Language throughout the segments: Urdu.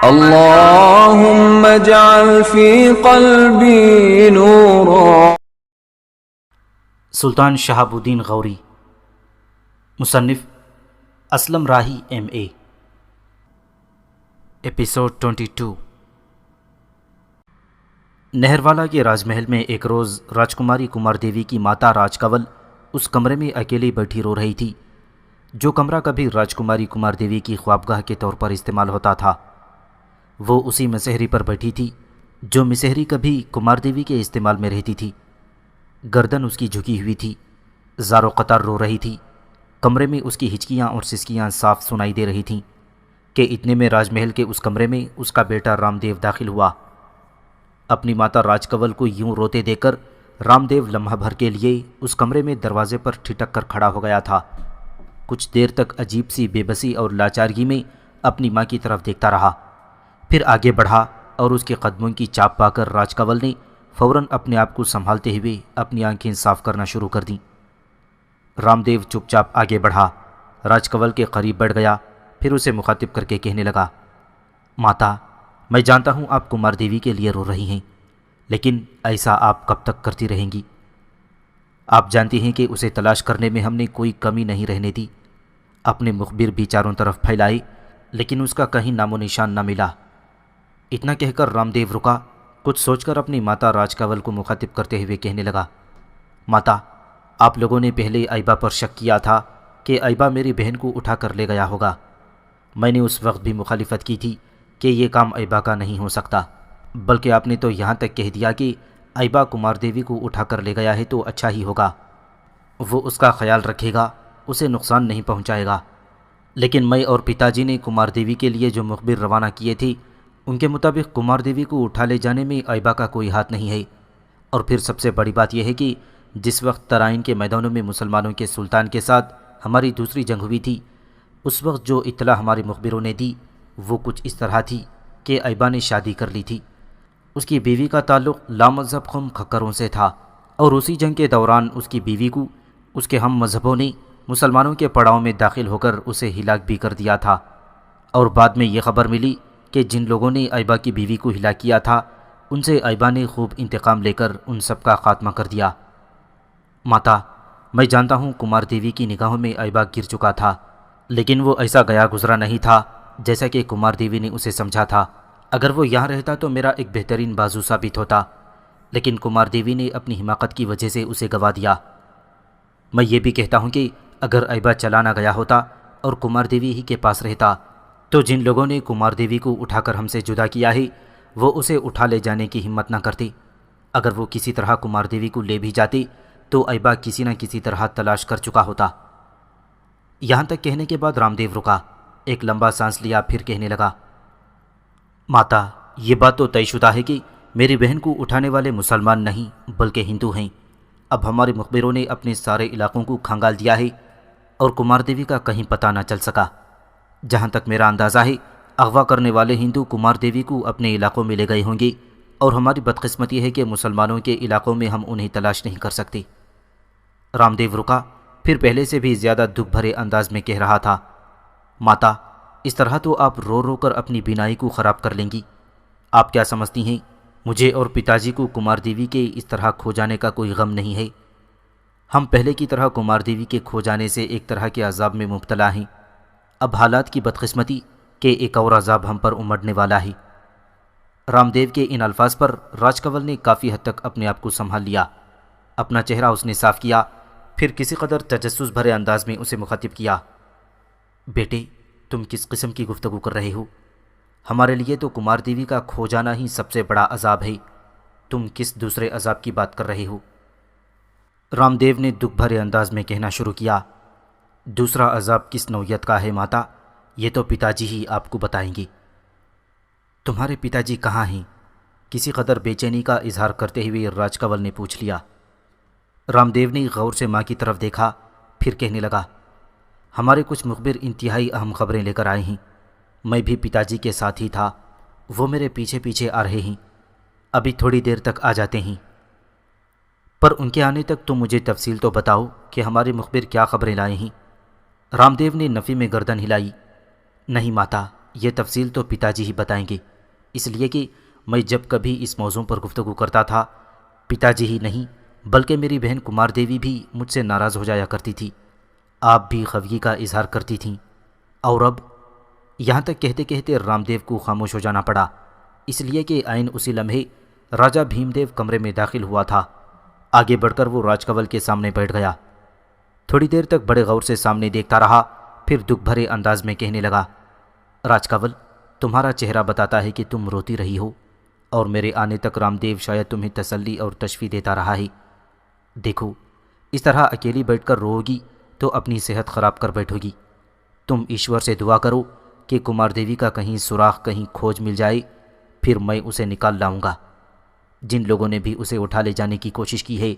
اللهم اجعل في قلبي نورا۔ سلطان شہاب الدین غوری، مصنف اسلم راہی MA۔ ایپیسوڈ 22۔ نہروالا کے راج محل میں ایک روز راجکماری کمار دیوی کی ماتا راج کنول اس کمرے میں اکیلی بیٹھی رو رہی تھی جو کمرہ کبھی راجکماری کمار دیوی کی خوابگاہ کے طور پر استعمال ہوتا تھا۔ وہ اسی مسہری پر بیٹھی تھی جو مسہری کبھی کمار دیوی کے استعمال میں رہتی تھی۔ گردن اس کی جھکی ہوئی تھی، زارو قطار رو رہی تھی۔ کمرے میں اس کی ہچکیاں اور سسکیاں صاف سنائی دے رہی تھیں کہ اتنے میں راج محل کے اس کمرے میں اس کا بیٹا رام دیو داخل ہوا۔ اپنی ماتا راج کنول کو یوں روتے دیکھ کر رام دیو لمحہ بھر کے لیے اس کمرے میں دروازے پر ٹھٹک کر کھڑا ہو گیا تھا۔ کچھ دیر تک عجیب سی بے بسی اور لاچارگی میں اپنی ماں کی طرف دیکھتا رہا، پھر آگے بڑھا اور اس کے قدموں کی چاپ پا کر راج کنول نے فوراً اپنے آپ کو سنبھالتے ہوئے اپنی آنکھیں صاف کرنا شروع کر دیں۔ رام دیو چپ چاپ آگے بڑھا، راج کنول کے قریب بیٹھ گیا، پھر اسے مخاطب کر کے کہنے لگا، ماتا، میں جانتا ہوں آپ کمار دیوی کے لیے رو رہی ہیں، لیکن ایسا آپ کب تک کرتی رہیں گی؟ آپ جانتی ہیں کہ اسے تلاش کرنے میں ہم نے کوئی کمی نہیں رہنے دی۔ اپنے مخبر بھی چاروں طرف پھیلائے لیکن اس کا کہیں نام و نشان نہ ملا۔ اتنا کہہ کر رام دیو رکا، کچھ سوچ کر اپنی ماتا راج کنول کو مخاطب کرتے ہوئے کہنے لگا، ماتا، آپ لوگوں نے پہلے ایبا پر شک کیا تھا کہ ایبا میری بہن کو اٹھا کر لے گیا ہوگا۔ میں نے اس وقت بھی مخالفت کی تھی کہ یہ کام ایبا کا نہیں ہو سکتا، بلکہ آپ نے تو یہاں تک کہہ دیا کہ ایبا کمار دیوی کو اٹھا کر لے گیا ہے تو اچھا ہی ہوگا، وہ اس کا خیال رکھے گا، اسے نقصان نہیں پہنچائے گا۔ لیکن میں اور پتا جی نے کمار دیوی کے لیے جو مخبر روانہ کیے تھے ان کے مطابق کمار دیوی کو اٹھا لے جانے میں ایبا کا کوئی ہاتھ نہیں ہے۔ اور پھر سب سے بڑی بات یہ ہے کہ جس وقت ترائن کے میدانوں میں مسلمانوں کے سلطان کے ساتھ ہماری دوسری جنگ ہوئی تھی، اس وقت جو اطلاع ہمارے مخبروں نے دی وہ کچھ اس طرح تھی کہ ایبا نے شادی کر لی تھی۔ اس کی بیوی کا تعلق لامذہب قوم کھکروں سے تھا، اور اسی جنگ کے دوران اس کی بیوی کو اس کے ہم مذہبوں نے مسلمانوں کے پڑاؤ میں داخل ہو کر اسے ہلاک بھی کر دیا تھا۔ اور بعد میں یہ خبر ملی کہ جن لوگوں نے ایبا کی بیوی کو ہلاک کیا تھا ان سے ایبا نے خوب انتقام لے کر ان سب کا خاتمہ کر دیا۔ ماتا، میں جانتا ہوں کمار دیوی کی نگاہوں میں ایبا گر چکا تھا، لیکن وہ ایسا گیا گزرا نہیں تھا جیسا کہ کمار دیوی نے اسے سمجھا تھا۔ اگر وہ یہاں رہتا تو میرا ایک بہترین بازو ثابت ہوتا، لیکن کمار دیوی نے اپنی حماقت کی وجہ سے اسے گوا دیا۔ میں یہ بھی کہتا ہوں کہ اگر ایبا چلا نہ گیا ہوتا اور کمار دیوی ہی کے پاس رہتا تو جن لوگوں نے کمار دیوی کو اٹھا کر ہم سے جدا کیا ہے وہ اسے اٹھا لے جانے کی ہمت نہ کرتے۔ اگر وہ کسی طرح کمار دیوی کو لے بھی جاتے تو ایبا کسی نہ کسی طرح تلاش کر چکا ہوتا۔ یہاں تک کہنے کے بعد رام دیو رکا، ایک لمبا سانس لیا، پھر کہنے لگا، ماتا، یہ بات تو طے شدہ ہے کہ میری بہن کو اٹھانے والے مسلمان نہیں بلکہ ہندو ہیں۔ اب ہمارے مخبروں نے اپنے سارے علاقوں کو کھنگال دیا ہے اور کمار دیوی کا کہیں پتہ نہ چل سکا۔ جہاں تک میرا اندازہ ہے اغوا کرنے والے ہندو کمار دیوی کو اپنے علاقوں میں لے گئے ہوں گے، اور ہماری بدقسمتی ہے کہ مسلمانوں کے علاقوں میں ہم انہیں تلاش نہیں کر سکتے۔ رام دیو رکا، پھر پہلے سے بھی زیادہ دکھ بھرے انداز میں کہہ رہا تھا، ماتا، اس طرح تو آپ رو رو کر اپنی بینائی کو خراب کر لیں گی۔ آپ کیا سمجھتی ہیں مجھے اور پتا جی کو کمار دیوی کے اس طرح کھو جانے کا کوئی غم نہیں ہے؟ ہم پہلے کی طرح کمار دیوی کے کھو جانے سے ایک طرح کے عذاب میں مبتلا ہیں۔ اب حالات کی بدقسمتی کہ ایک اور عذاب ہم پر امڑنے والا ہے۔ رام دیو کے ان الفاظ پر راج کنول نے کافی حد تک اپنے آپ کو سنبھال لیا۔ اپنا چہرہ اس نے صاف کیا، پھر کسی قدر تجسس بھرے انداز میں اسے مخاطب کیا، بیٹے، تم کس قسم کی گفتگو کر رہے ہو؟ ہمارے لیے تو کمار دیوی کا کھو جانا ہی سب سے بڑا عذاب ہے، تم کس دوسرے عذاب کی بات کر رہے ہو؟ رام دیو نے دکھ بھرے انداز میں کہنا شروع کیا، دوسرا عذاب کس نوعیت کا ہے ماتا، یہ تو پتا جی ہی آپ کو بتائیں گے۔ تمہارے پتا جی کہاں ہیں؟ کسی قدر بے چینی کا اظہار کرتے ہوئے راج کنول نے پوچھ لیا۔ رام دیو نے غور سے ماں کی طرف دیکھا، پھر کہنے لگا، ہمارے کچھ مخبر انتہائی اہم خبریں لے کر آئے ہیں، میں بھی پتا جی کے ساتھ ہی تھا، وہ میرے پیچھے پیچھے آ رہے ہیں، ابھی تھوڑی دیر تک آ جاتے ہیں۔ پر ان کے آنے تک تم مجھے تفصیل تو بتاؤ کہ ہمارے مخبر کیا خبریں لائے ہیں۔ رام دیو نے نفی میں گردن ہلائی، نہیں ماتا، یہ تفصیل تو پتا جی ہی بتائیں گے، اس لیے کہ میں جب کبھی اس موضوع پر گفتگو کرتا تھا پتا جی ہی نہیں بلکہ میری بہن کمار دیوی بھی مجھ سے ناراض ہو جایا کرتی تھی، آپ بھی خفگی کا اظہار کرتی تھیں، اور اب یہاں تک کہتے کہتے رام دیو کو خاموش ہو جانا پڑا، اس لیے کہ عین اسی لمحے راجہ بھیم دیو کمرے میں داخل ہوا تھا۔ آگے بڑھ کر وہ راج کنول کے سامنے بیٹھ گیا، تھوڑی دیر تک بڑے غور سے سامنے دیکھتا رہا، پھر دکھ بھرے انداز میں کہنے لگا، راج کنول، تمہارا چہرہ بتاتا ہے کہ تم روتی رہی ہو، اور میرے آنے تک رام دیو شاید تمہیں تسلی اور تشفی دیتا رہا ہے۔ دیکھو، اس طرح اکیلی بیٹھ کر رو گی تو اپنی صحت خراب کر بیٹھو گی۔ تم ایشور سے دعا کرو کہ کمار دیوی کا کہیں سراغ، کہیں کھوج مل جائے، پھر میں اسے نکال لاؤں گا۔ جن لوگوں نے بھی اسے اٹھا لے جانے کی کوشش کی ہے،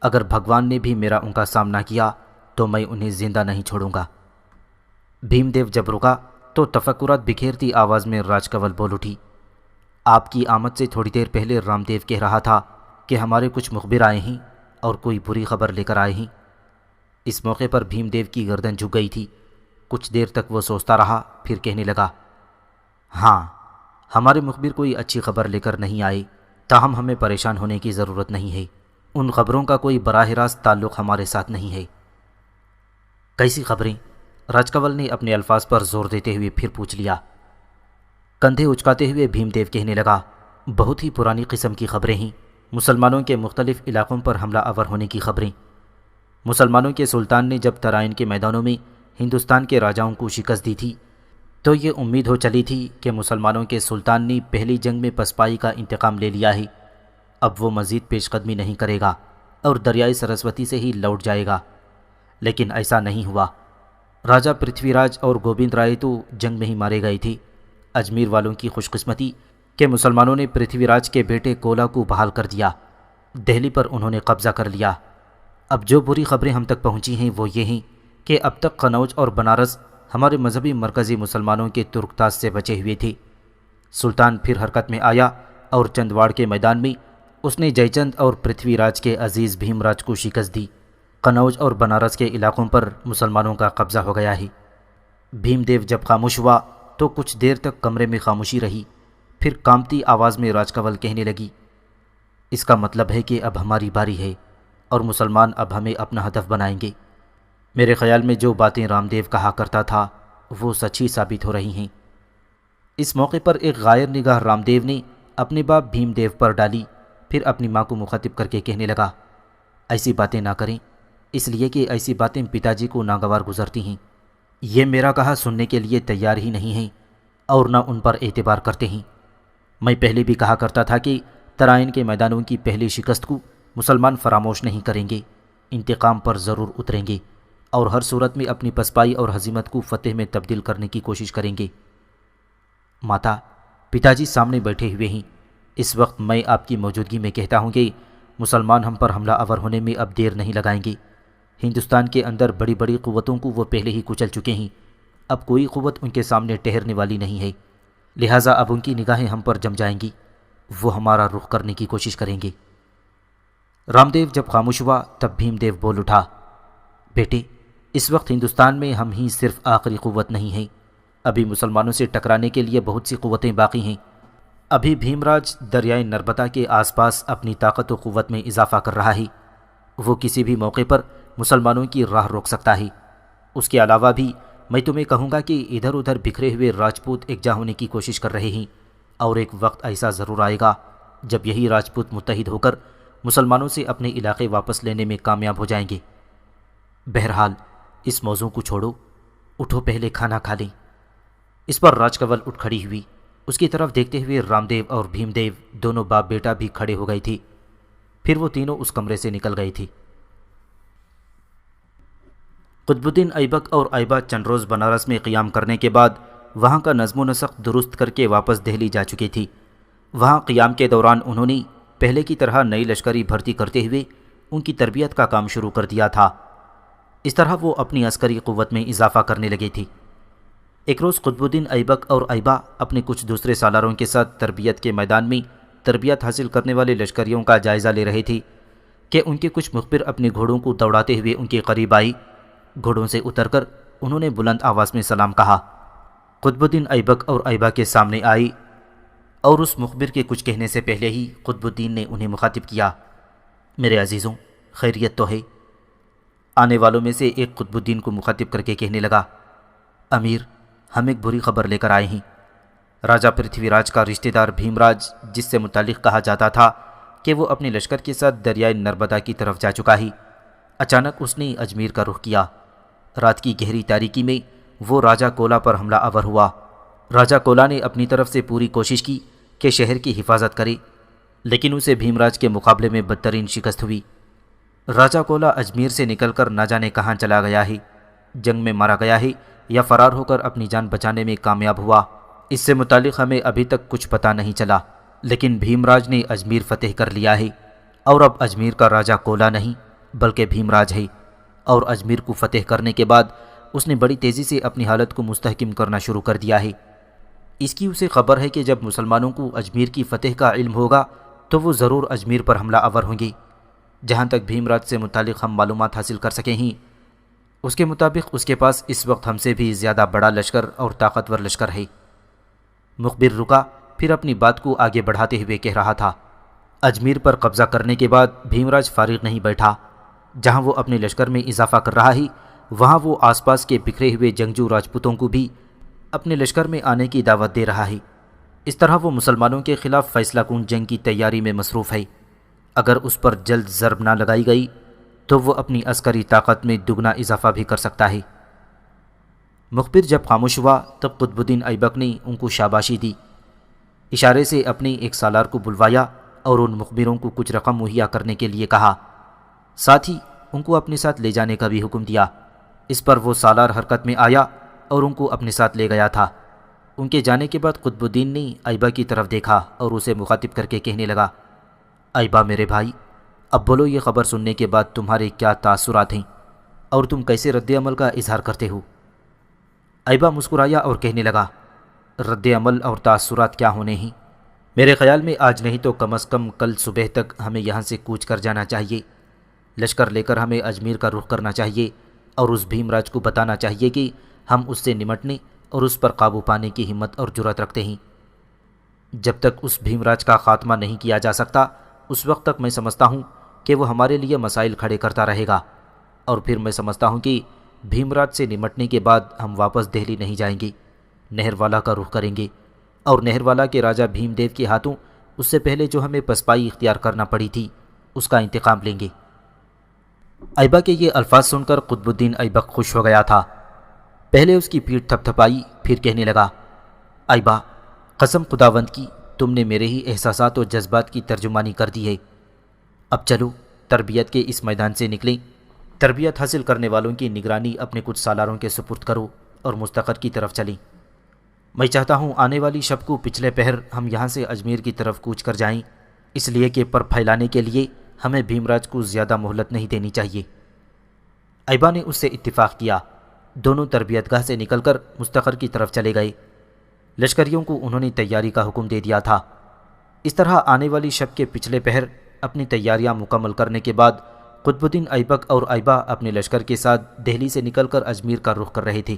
اگر بھگوان نے بھی میرا ان کا سامنا کیا تو میں انہیں زندہ نہیں چھوڑوں گا۔ بھیم دیو جب رکا تو تفکرات بکھیرتی آواز میں راج کنول بول اٹھی، آپ کی آمد سے تھوڑی دیر پہلے رام دیو کہہ رہا تھا کہ ہمارے کچھ مخبر آئے ہیں اور کوئی بری خبر لے کر آئے ہیں۔ اس موقع پر بھیم دیو کی گردن جھک گئی تھی، کچھ دیر تک وہ سوچتا رہا، پھر کہنے لگا، ہاں، ہمارے مخبر کوئی اچھی خبر لے کر نہیں آئے، تاہم ہمیں پریشان ہونے کی ضرورت نہیں ہے، ان خبروں کا کوئی براہ راست تعلق ہمارے ساتھ نہیں ہے۔ کیسی خبریں؟ راج کنول نے اپنے الفاظ پر زور دیتے ہوئے پھر پوچھ لیا۔ کندھے اچکاتے ہوئے بھیم دیو کہنے لگا، بہت ہی پرانی قسم کی خبریں ہیں، مسلمانوں کے مختلف علاقوں پر حملہ آور ہونے کی خبریں۔ مسلمانوں کے سلطان نے جب ترائن کے میدانوں میں ہندوستان کے راجاؤں کو شکست دی تھی تو یہ امید ہو چلی تھی کہ مسلمانوں کے سلطان نے پہلی جنگ میں پسپائی کا انتقام لے لیا ہے، اب وہ مزید پیش قدمی نہیں کرے گا اور دریائے سرسوتی سے ہی لوٹ جائے گا، لیکن ایسا نہیں ہوا۔ راجہ پرتھوی راج اور گوبند رائے تو جنگ میں ہی مارے گئے تھے۔ اجمیر والوں کی خوش قسمتی کہ مسلمانوں نے پرتھوی راج کے بیٹے کولا کو بحال کر دیا، دہلی پر انہوں نے قبضہ کر لیا۔ اب جو بری خبریں ہم تک پہنچی ہیں وہ یہ ہیں کہ اب تک قنوج اور بنارس ہمارے مذہبی مرکزی مسلمانوں کے ترکتاز سے بچے ہوئے تھے۔ سلطان پھر حرکت میں آیا اور چندواڑ کے میدان میں اس نے جے چند اور پرتھوی راج کے عزیز بھیم راج کو شکست دی۔ قنوج اور بنارس کے علاقوں پر مسلمانوں کا قبضہ ہو گیا ہے۔ بھیم دیو جب خاموش ہوا تو کچھ دیر تک کمرے میں خاموشی رہی، پھر کانپتی آواز میں راج کنول کہنے لگی، اس کا مطلب ہے کہ اب ہماری باری ہے اور مسلمان اب ہمیں اپنا ہدف بنائیں گے۔ میرے خیال میں جو باتیں رام دیو کہا کرتا تھا وہ سچی ثابت ہو رہی ہیں۔ اس موقع پر ایک غائر نگاہ رام دیو نے اپنے باپ بھیم دیو پر ڈالی، پھر اپنی ماں کو مخاطب کر کے کہنے لگا، ایسی باتیں نہ کریں، اس لیے کہ ایسی باتیں پتا جی کو ناگوار گزرتی ہیں۔ یہ میرا کہا سننے کے لیے تیار ہی نہیں ہیں اور نہ ان پر اعتبار کرتے ہیں۔ میں پہلے بھی کہا کرتا تھا کہ ترائن کے میدانوں کی پہلی شکست کو مسلمان فراموش نہیں کریں گے، انتقام پر ضرور اتریں گے اور ہر صورت میں اپنی پسپائی اور ہزیمت کو فتح میں تبدیل کرنے کی کوشش کریں گے۔ ماتا، پتا جی سامنے بیٹھے ہوئے ہیں، اس وقت میں آپ کی موجودگی میں کہتا ہوں کہ مسلمان ہم پر حملہ آور ہونے میں اب دیر نہیں لگائیں گے۔ ہندوستان کے اندر بڑی بڑی قوتوں کو وہ پہلے ہی کچل چکے ہیں، اب کوئی قوت ان کے سامنے ٹھہرنے والی نہیں ہے، لہٰذا اب ان کی نگاہیں ہم پر جم جائیں گی، وہ ہمارا رخ کرنے کی کوشش کریں گے۔ رام دیو جب خاموش ہوا تب بھیم دیو بول اٹھا، بیٹے، اس وقت ہندوستان میں ہم ہی صرف آخری قوت نہیں ہیں، ابھی مسلمانوں سے ٹکرانے کے لیے بہت سی قوتیں باقی ہیں۔ ابھی بھیم راج دریائے نرمدا کے آس پاس اپنی طاقت و قوت میں اضافہ کر رہا ہے، وہ کسی بھی موقع پر مسلمانوں کی راہ روک سکتا ہے۔ اس کے علاوہ بھی میں تمہیں کہوں گا کہ ادھر ادھر بکھرے ہوئے راجپوت یکجا ہونے کی کوشش کر رہے ہیں، اور ایک وقت ایسا ضرور آئے گا جب یہی راجپوت متحد ہو کر مسلمانوں سے اپنے علاقے واپس لینے میں کامیاب ہو جائیں گے۔ بہرحال اس موضوع کو چھوڑو، اٹھو پہلے کھانا کھا لیں۔ اس پر راج کنول اٹھ کھڑی ہوئی، اس کی طرف دیکھتے ہوئے رام دیو اور بھیم دیو دونوں باپ بیٹا بھی کھڑے ہو گئے تھے، پھر وہ تینوں اس کمرے سے نکل گئے تھے۔ قطب الدین ایبک اور ایبا چند روز بنارس میں قیام کرنے کے بعد وہاں کا نظم و نسق درست کر کے واپس دہلی جا چکے تھی۔ وہاں قیام کے دوران انہوں نے پہلے کی طرح نئی لشکری بھرتی کرتے ہوئے ان کی تربیت کا کام شروع کر دیا تھا۔ اس طرح وہ اپنی عسکری قوت میں اضافہ کرنے لگے تھے۔ ایک روز قطب الدین ایبک اور ایبا اپنے کچھ دوسرے سالاروں کے ساتھ تربیت کے میدان میں تربیت حاصل کرنے والے لشکریوں کا جائزہ لے رہے تھے کہ ان کے کچھ مخبر اپنے گھوڑوں کو دوڑاتے ہوئے ان کے قریب آئی۔ گھوڑوں سے اتر کر انہوں نے بلند آواز میں سلام کہا۔ قطب الدین ایبک اور ایبا کے سامنے آئی اور اس مخبر کے کچھ کہنے سے پہلے ہی قطب الدین نے انہیں مخاطب کیا۔ میرے عزیزوں، خیریت تو ہے؟ آنے والوں میں سے ایک قطب الدین کو مخاطب کر کے کہنے لگا، امیر، ہم ایک بری خبر لے کر آئے ہیں۔ راجہ پرتھوی راج کا رشتہ دار بھیم راج، جس سے متعلق کہا جاتا تھا کہ وہ اپنے لشکر کے ساتھ دریائے نرمدا کی طرف جا چکا ہے، اچانک اس نے اجمیر کا رخ کیا۔ رات کی گہری تاریکی میں وہ راجہ کولا پر حملہ آور ہوا۔ راجہ کولا نے اپنی طرف سے پوری کوشش کی کہ شہر کی حفاظت کرے، لیکن اسے بھیم راج کے مقابلے میں بدترین شکست ہوئی۔ راجہ کولا اجمیر سے نکل کر نہ جانے کہاں چلا گیا ہے، جنگ میں مارا گیا ہے یا فرار ہو کر اپنی جان بچانے میں کامیاب ہوا، اس سے متعلق ہمیں ابھی تک کچھ پتہ نہیں چلا، لیکن بھیم راج نے اجمیر فتح کر لیا ہے، اور اب اجمیر کا راجہ کولا نہیں بلکہ بھیم راج ہے، اور اجمیر کو فتح کرنے کے بعد اس نے بڑی تیزی سے اپنی حالت کو مستحکم کرنا شروع کر دیا ہے۔ اس کی اسے خبر ہے کہ جب مسلمانوں کو اجمیر کی فتح کا علم ہوگا تو وہ ضرور اجمیر پر حملہ آور ہوں گے۔ جہاں تک بھیم راج سے متعلق ہم معلومات حاصل کر سکے ہیں، اس کے مطابق اس کے پاس اس وقت ہم سے بھی زیادہ بڑا لشکر اور طاقتور لشکر ہے۔ مخبر رکا، پھر اپنی بات کو آگے بڑھاتے ہوئے کہہ رہا تھا، اجمیر پر قبضہ کرنے کے بعد بھیم راج فارغ نہیں بیٹھا۔ جہاں وہ اپنے لشکر میں اضافہ کر رہا ہے، وہاں وہ آس پاس کے بکھرے ہوئے جنگجو راجپوتوں کو بھی اپنے لشکر میں آنے کی دعوت دے رہا ہے۔ اس طرح وہ مسلمانوں کے خلاف فیصلہ کن جنگ کی تیاری میں مصروف ہے۔ اگر اس پر جلد ضرب نہ لگائی گئی تو وہ اپنی عسکری طاقت میں دگنا اضافہ بھی کر سکتا ہے۔ مخبر جب خاموش ہوا تب قطب الدین ایبک نے ان کو شاباشی دی، اشارے سے اپنے ایک سالار کو بلوایا اور ان مخبروں کو کچھ رقم مہیا کرنے کے لیے کہا، ساتھ ہی ان کو اپنے ساتھ لے جانے کا بھی حکم دیا۔ اس پر وہ سالار حرکت میں آیا اور ان کو اپنے ساتھ لے گیا تھا۔ ان کے جانے کے بعد قطب الدین نے ایبا کی طرف دیکھا اور اسے مخاطب کر کے کہنے لگا، ایبا میرے بھائی، اب بولو یہ خبر سننے کے بعد تمہارے کیا تاثرات ہیں اور تم کیسے رد عمل کا اظہار کرتے ہو؟ ایبا مسکرایا اور کہنے لگا، رد عمل اور تاثرات کیا ہونے ہیں؟ میرے خیال میں آج نہیں تو کم از کم کل صبح تک ہمیں یہاں سے کوچ کر جانا چاہیے۔ لشکر لے کر ہمیں اجمیر کا رخ کرنا چاہیے اور اس بھیم راج کو بتانا چاہیے کہ ہم اس سے نمٹنے اور اس پر قابو پانے کی ہمت اور جرأت رکھتے ہیں۔ جب تک اس بھیم راج کا خاتمہ نہیں کیا جا سکتا، اس وقت تک میں سمجھتا ہوں کہ وہ ہمارے لیے مسائل کھڑے کرتا رہے گا، اور پھر میں سمجھتا ہوں کہ بھیم راج سے نمٹنے کے بعد ہم واپس دہلی نہیں جائیں گے، نہر والا کا رخ کریں گے، اور نہر والا کے راجہ بھیم دیو کے ہاتھوں اس سے پہلے جو ہمیں پسپائی اختیار کرنا پڑی تھی اس کا انتقام لیں گے۔ ایبا کے یہ الفاظ سن کر قطب الدین ایبک خوش ہو گیا تھا۔ پہلے اس کی پیٹھ تھپ تھپائی، پھر کہنے لگا، ایبا، قسم خداوند کی تم نے میرے ہی احساسات اور جذبات کی ترجمانی کر دی ہے۔ اب چلو تربیت کے اس میدان سے نکلیں، تربیت حاصل کرنے والوں کی نگرانی اپنے کچھ سالاروں کے سپرد کرو اور مستقر کی طرف چلیں۔ میں چاہتا ہوں آنے والی شب کو پچھلے پہر ہم یہاں سے اجمیر کی طرف کوچ کر جائیں، اس لیے کہ پر پھیلانے کے لیے ہمیں بھیم راج کو زیادہ مہلت نہیں دینی چاہیے۔ ایبا نے اس سے اتفاق کیا۔ دونوں تربیت گاہ سے نکل کر مستقر کی طرف چلے گئے۔ لشکریوں کو انہوں نے تیاری کا حکم دے دیا تھا۔ اس طرح آنے والی شب کے پچھلے پہر اپنی تیاریاں مکمل کرنے کے بعد قطب الدین ایبک اور ایبا اپنے لشکر کے ساتھ دہلی سے نکل کر اجمیر کا رخ کر رہے تھے۔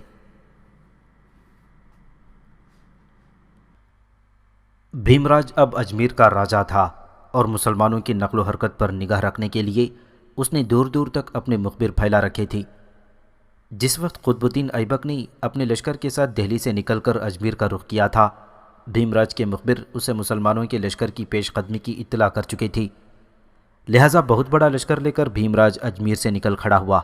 بھیم راج اب اجمیر کا راجہ تھا اور مسلمانوں کی نقل و حرکت پر نگاہ رکھنے کے لیے اس نے دور دور تک اپنے مخبر پھیلا رکھے تھے۔ جس وقت قطب الدین ایبک نے اپنے لشکر کے ساتھ دہلی سے نکل کر اجمیر کا رخ کیا تھا، بھیم راج کے مخبر اسے مسلمانوں کے لشکر کی پیش قدمی کی اطلاع کر چکے تھے، لہٰذا بہت بڑا لشکر لے کر بھیم راج اجمیر سے نکل کھڑا ہوا۔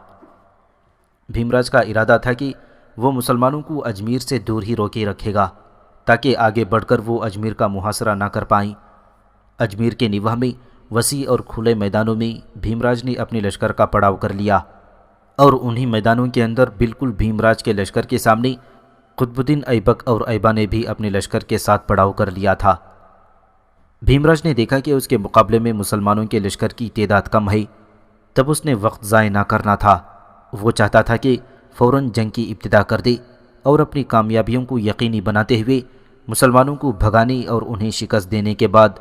بھیم راج کا ارادہ تھا کہ وہ مسلمانوں کو اجمیر سے دور ہی روکے رکھے گا تاکہ آگے بڑھ کر وہ اجمیر کا محاصرہ نہ کر پائیں۔ اجمیر کے نواح میں وسیع اور کھلے میدانوں میں بھیم راج نے اپنے لشکر کا پڑاؤ کر لیا، اور انہی میدانوں کے اندر بالکل بھیم راج کے لشکر کے سامنے قطب الدین ایبک اور ایبا نے بھی اپنے لشکر کے ساتھ پڑاؤ کر لیا تھا۔ بھیم راج نے دیکھا کہ اس کے مقابلے میں مسلمانوں کے لشکر کی تعداد کم ہے، تب اس نے وقت ضائع نہ کرنا تھا۔ وہ چاہتا تھا کہ فوراً جنگ کی ابتدا کر دے اور اپنی کامیابیوں کو یقینی بناتے ہوئے مسلمانوں کو بھگانے اور انہیں شکست دینے کے بعد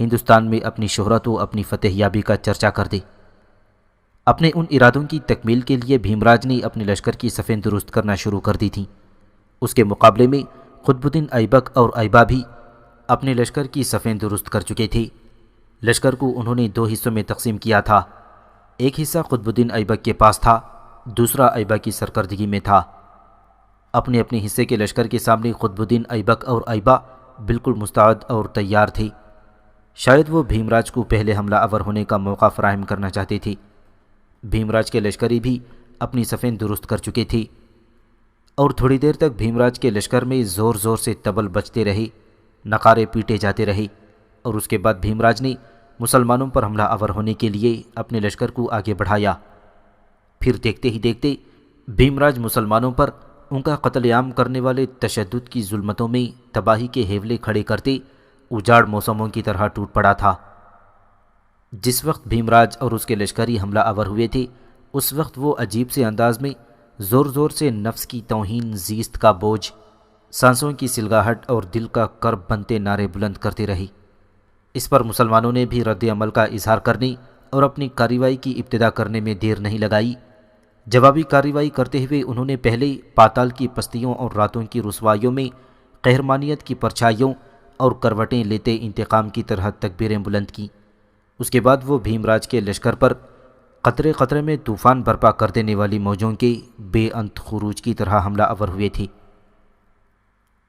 ہندوستان میں اپنی شہرت و اپنی فتح یابی کا چرچا کر دے۔ اپنے ان ارادوں کی تکمیل کے لیے بھیم راج نے اپنے لشکر کی صفیں درست کرنا شروع کر دی تھیں۔ اس کے مقابلے میں قطب الدین ایبک اور ایبا بھی اپنے لشکر کی صفیں درست کر چکے تھے۔ لشکر کو انہوں نے 2 حصوں میں تقسیم کیا تھا۔ ایک حصہ قطب الدین ایبک کے پاس تھا، دوسرا ایبا کی سرکردگی میں تھا۔ اپنے اپنے حصے کے لشکر کے سامنے قطب الدین ایبک اور ایبا بالکل مستعد اور تیار تھے۔ شاید وہ بھیم راج کو پہلے حملہ آور ہونے کا موقع فراہم کرنا چاہتے تھے۔ بھیم راج کے لشکری بھی اپنی صفیں درست کر چکے تھے، اور تھوڑی دیر تک بھیم راج کے لشکر میں زور زور سے طبل بجتے رہے، نقارے پیٹے جاتے رہے، اور اس کے بعد بھیم راج نے مسلمانوں پر حملہ آور ہونے کے لیے اپنے لشکر کو آگے بڑھایا۔ پھر دیکھتے ہی دیکھتے بھیم راج مسلمانوں پر ان کا قتل عام کرنے والے تشدد کی ظلمتوں میں تباہی کے ہیولے کھڑے کرتے اجاڑ موسموں کی طرح ٹوٹ پڑا تھا۔ جس وقت بھیم راج اور اس کے لشکری حملہ آور ہوئے تھے، اس وقت وہ عجیب سے انداز میں زور زور سے نفس کی توہین، زیست کا بوجھ، سانسوں کی سلگاہٹ اور دل کا کرب بنتے نعرے بلند کرتے رہے۔ اس پر مسلمانوں نے بھی رد عمل کا اظہار کرنے اور اپنی کارروائی کی ابتدا کرنے میں دیر نہیں لگائی۔ جوابی کارروائی کرتے ہوئے انہوں نے پہلے پاتال کی پستیوں اور راتوں کی رسوائیوں میں قہرمانیت کی پرچھائیوں اور کروٹیں لیتے انتقام کی طرح تکبیریں بلند کیں۔ اس کے بعد وہ بھیم راج کے لشکر پر قطرے قطرے میں طوفان برپا کر دینے والی موجوں کے بے انت خروج کی طرح حملہ آور ہوئے تھے۔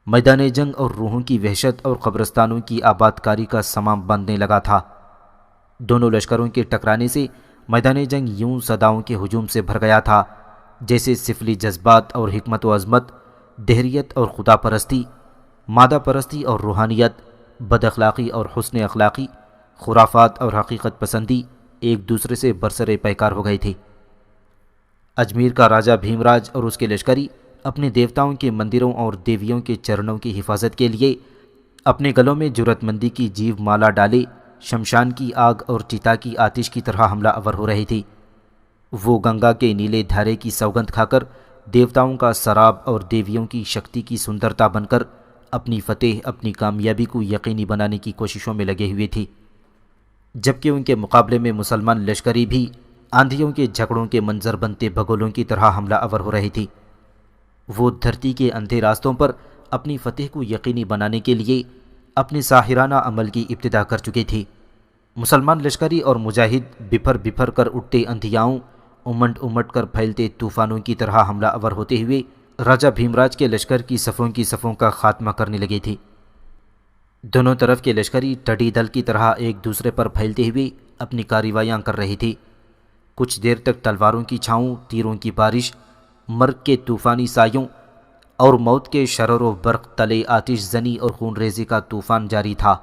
میدان جنگ اور روحوں کی وحشت اور قبرستانوں کی آباد کاری کا سماں باندھنے لگا تھا۔ دونوں لشکروں کے ٹکرانے سے میدان جنگ یوں صداؤں کے ہجوم سے بھر گیا تھا جیسے سفلی جذبات اور حکمت و عظمت، دہریت اور خدا پرستی، مادہ پرستی اور روحانیت، بد اخلاقی اور حسن اخلاقی، خرافات اور حقیقت پسندی ایک دوسرے سے برسر پیکار ہو گئے تھے۔ اجمیر کا راجہ بھیم راج اور اس کے لشکری اپنے دیوتاؤں کے مندروں اور دیویوں کے چرنوں کی حفاظت کے لیے اپنے گلوں میں جرات مندی کی جیو مالا ڈالے شمشان کی آگ اور چتا کی آتش کی طرح حملہ آور ہو رہے تھے۔ وہ گنگا کے نیلے دھارے کی سوگند کھا کر دیوتاؤں کا سراب اور دیویوں کی شکتی کی سندرتا بن کر اپنی فتح، اپنی کامیابی کو یقینی بنانے کی کوششوں میں لگے ہوئے تھے، جبکہ ان کے مقابلے میں مسلمان لشکری بھی آندھیوں کے جھگڑوں کے منظر بنتے بگولوں کی طرح حملہ آور ہو رہے تھے۔ وہ دھرتی کے اندھے راستوں پر اپنی فتح کو یقینی بنانے کے لیے اپنے ساحرانہ عمل کی ابتدا کر چکے تھے۔ مسلمان لشکری اور مجاہد بپھر بپھر کر اٹھتے اندھیاؤں، امنڈ امٹ کر پھیلتے طوفانوں کی طرح حملہ آور ہوتے ہوئے راجہ بھیم راج کے لشکر کی صفوں کا خاتمہ کرنے لگے تھے۔ دونوں طرف کے لشکری ٹڈی دل کی طرح ایک دوسرے پر پھیلتے ہوئے اپنی کارروائیاں کر رہے تھے۔ کچھ دیر تک تلواروں کی چھاؤں، تیروں کی بارش، مرگ کے طوفانی سایوں اور موت کے شرر و برق تلے آتش زنی اور خون ریزی کا طوفان جاری تھا،